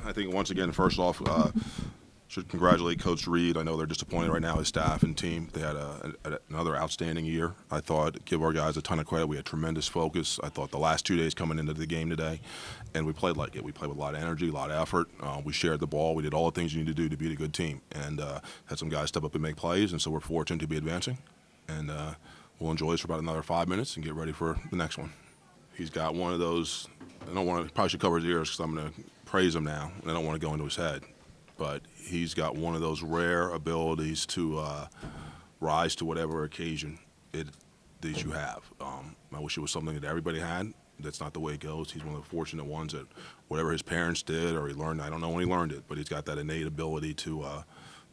I think once again, first off, should congratulate Coach Reed. I know they're disappointed right now, his staff and team. They had another outstanding year. I thought, give our guys a ton of credit. We had tremendous focus. I thought the last 2 days coming into the game today, and we played like it. We played with a lot of energy, a lot of effort. We shared the ball. We did all the things you need to do to beat a good team, and had some guys step up and make plays, and so we're fortunate to be advancing. And we'll enjoy this for about another 5 minutes and get ready for the next one. He's got one of those, I don't want to, probably should cover his ears because I'm going to praise him now, and I don't want to go into his head. But he's got one of those rare abilities to rise to whatever occasion that you have. I wish it was something that everybody had. That's not the way it goes. He's one of the fortunate ones that whatever his parents did or he learned, I don't know when he learned it, but he's got that innate ability to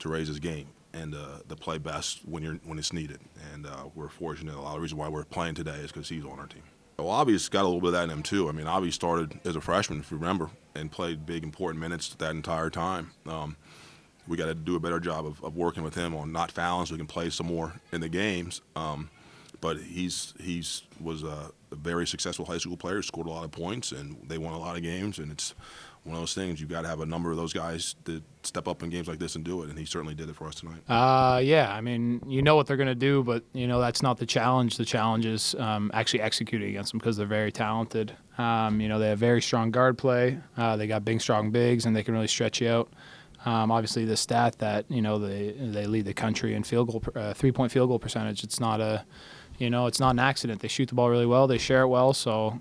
raise his game and to play best when it's needed. And we're fortunate. A lot of the reason why we're playing today is because he's on our team. Well, Avi's got a little bit of that in him, too. I mean, Avi started as a freshman, if you remember, and played big, important minutes that entire time. We got to do a better job of working with him on not fouling so we can play some more in the games. But he was a very successful high school player, scored a lot of points, and they won a lot of games. And it's one of those things, you've got to have a number of those guys that step up in games like this and do it, and he certainly did it for us tonight. Yeah, I mean, you know what they're going to do, but, you know, that's not the challenge. The challenge is actually executing against them because they're very talented. You know, they have very strong guard play. They got big, strong bigs, and they can really stretch you out. Obviously, the stat that, you know, they lead the country in three-point field goal percentage, it's not it's not an accident. They shoot the ball really well. They share it well, so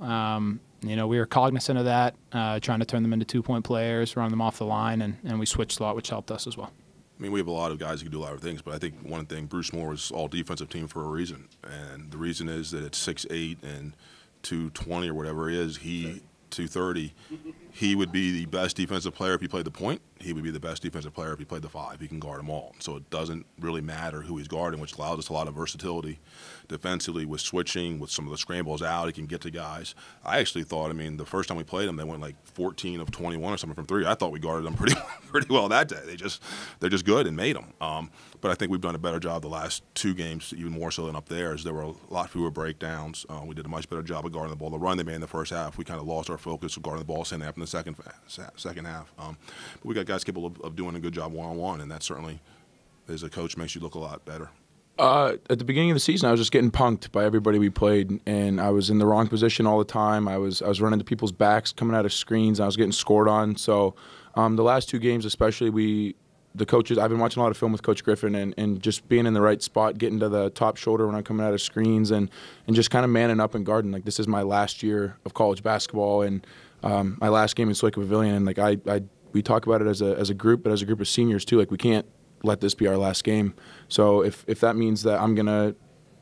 you know, we were cognizant of that, trying to turn them into two-point players, run them off the line, and we switched a lot, which helped us as well. I mean, we have a lot of guys who can do a lot of things, but I think one thing, Bruce Moore was all-defensive team for a reason, and the reason is that at 6'8" and 220 or whatever it is, 230, he would be the best defensive player if he played the point. He would be the best defensive player if he played the 5. He can guard them all. So it doesn't really matter who he's guarding, which allows us a lot of versatility defensively with switching, with some of the scrambles out. He can get to guys. I actually thought, I mean, the first time we played them, they went like 14 of 21 or something from 3. I thought we guarded them pretty well that day. They're just good and made them. But I think we've done a better job the last 2 games, even more so than up there, as there were a lot fewer breakdowns. We did a much better job of guarding the ball. The run they made in the first half, we kind of lost our focus of guarding the ball, sending it up in the second half. But we got guys capable of doing a good job one-on-one, and that certainly, as a coach, makes you look a lot better. At the beginning of the season, I was just getting punked by everybody we played, and I was in the wrong position all the time. I was running to people's backs, coming out of screens, and I was getting scored on. So the last 2 games especially, the coaches, I've been watching a lot of film with Coach Griffin and just being in the right spot, getting to the top shoulder when I'm coming out of screens and just kind of manning up and guarding. Like, this is my last year of college basketball and my last game in Sloika Pavilion. And, like, we talk about it as a group, but as a group of seniors too. Like, we can't let this be our last game. So if that means that I'm going to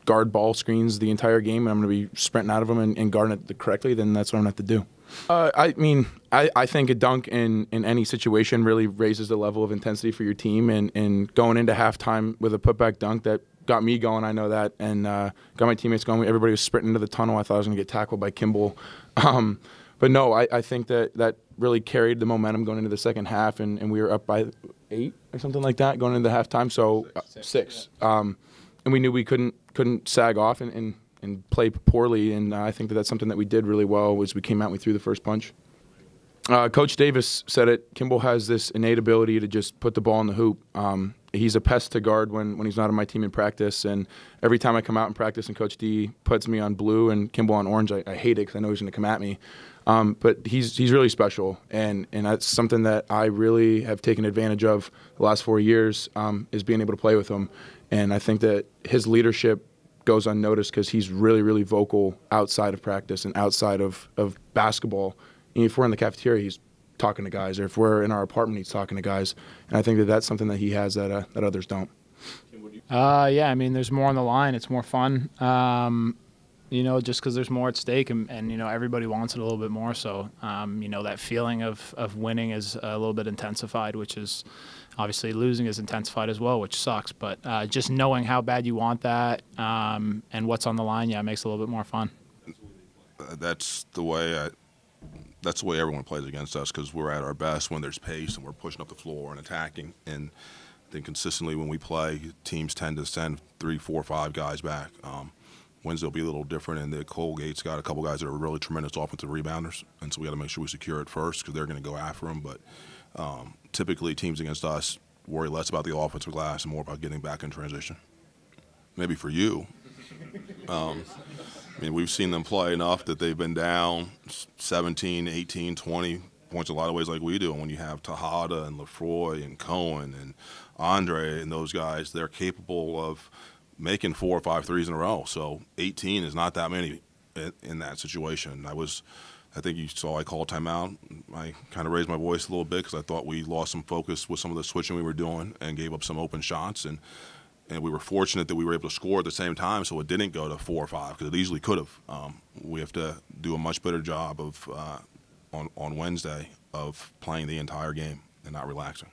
guard ball screens the entire game and I'm going to be sprinting out of them and guarding it correctly, then that's what I'm going to have to do. I mean, I think a dunk in any situation really raises the level of intensity for your team, and going into halftime with a putback dunk that got me going, I know that, and got my teammates going. Everybody was sprinting into the tunnel. I thought I was going to get tackled by Kimball. But no, I think that really carried the momentum going into the second half, and we were up by 8 or something like that going into the halftime, so 6. And we knew we couldn't sag off and play poorly, and I think that's something that we did really well was we came out and we threw the first punch. Coach Davis said it, Kimball has this innate ability to just put the ball in the hoop. He's a pest to guard when he's not on my team in practice, and every time I come out in practice and Coach D puts me on blue and Kimball on orange, I hate it because I know he's going to come at me. But he's really special, and that's something that I really have taken advantage of the last 4 years, is being able to play with him. And I think that his leadership goes unnoticed because he's really, really vocal outside of practice and outside of basketball. And if we're in the cafeteria, he's talking to guys, or if we're in our apartment, he's talking to guys. And I think that that's something that he has that others don't. Yeah, I mean, there's more on the line. It's more fun, you know, just because there's more at stake, and you know, everybody wants it a little bit more. So, you know, that feeling of winning is a little bit intensified, which is obviously losing is intensified as well, which sucks. But just knowing how bad you want that and what's on the line, yeah, it makes it a little bit more fun. That's the way everyone plays against us, because we're at our best when there's pace and we're pushing up the floor and attacking. And I think consistently when we play, teams tend to send 3, 4, 5 guys back. Wednesday will be a little different, and the Colgate's got a couple guys that are really tremendous offensive rebounders, and so we got to make sure we secure it first because they're going to go after them. But typically, teams against us worry less about the offensive glass and more about getting back in transition. Maybe for you. I mean, we've seen them play enough that they've been down 17, 18, 20 points a lot of ways like we do. And when you have Tejada and Lefroy and Cohen and Andre and those guys, they're capable of making 4 or 5 threes in a row. So 18 is not that many in that situation. I think you saw I called timeout. I kind of raised my voice a little bit because I thought we lost some focus with some of the switching we were doing and gave up some open shots. And we were fortunate that we were able to score at the same time, so it didn't go to 4 or 5 because it easily could have. We have to do a much better job of on Wednesday of playing the entire game and not relaxing.